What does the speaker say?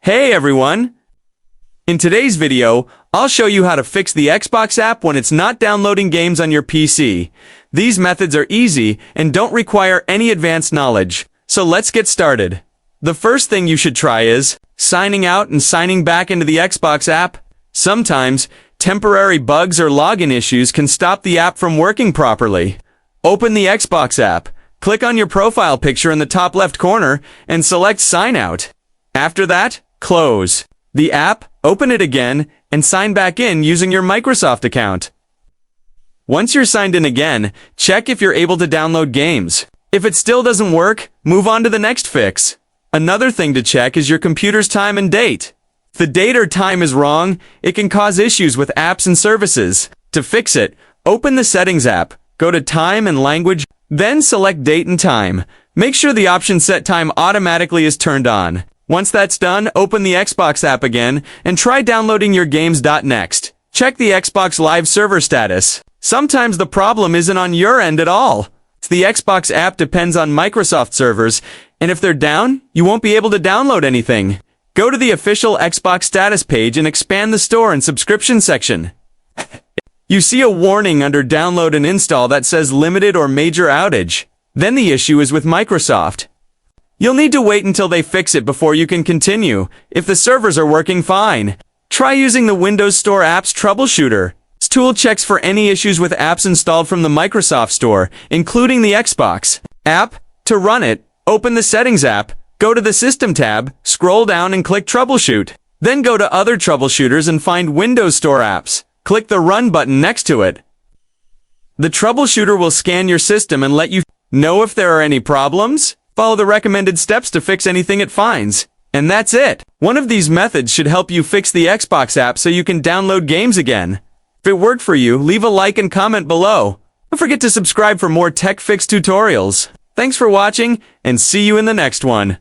Hey everyone! In today's video, I'll show you how to fix the Xbox app when it's not downloading games on your PC. These methods are easy and don't require any advanced knowledge. So let's get started. The first thing you should try is signing out and signing back into the Xbox app. Sometimes, temporary bugs or login issues can stop the app from working properly. Open the Xbox app, click on your profile picture in the top left corner, and select Sign Out. After that, close the app, open it again, and sign back in using your Microsoft account. Once you're signed in again, check if you're able to download games. If it still doesn't work, move on to the next fix. Another thing to check is your computer's time and date. If the date or time is wrong, it can cause issues with apps and services. To fix it, open the Settings app, go to Time and Language, then select Date and Time. Make sure the option Set Time automatically is turned on. Once that's done, open the Xbox app again and try downloading your games. Next, check the Xbox Live server status. Sometimes the problem isn't on your end at all. The Xbox app depends on Microsoft servers, and if they're down, you won't be able to download anything. Go to the official Xbox status page and expand the store and subscription section. You see a warning under Download and Install that says Limited or Major Outage. Then the issue is with Microsoft. You'll need to wait until they fix it before you can continue. If the servers are working fine, try using the Windows Store Apps Troubleshooter. This tool checks for any issues with apps installed from the Microsoft Store, including the Xbox app. To run it, open the Settings app, go to the System tab, scroll down and click Troubleshoot. Then go to Other Troubleshooters and find Windows Store Apps. Click the Run button next to it. The troubleshooter will scan your system and let you know if there are any problems. Follow the recommended steps to fix anything it finds. And that's it. One of these methods should help you fix the Xbox app so you can download games again. If it worked for you, leave a like and comment below. Don't forget to subscribe for more tech fix tutorials. Thanks for watching, and see you in the next one.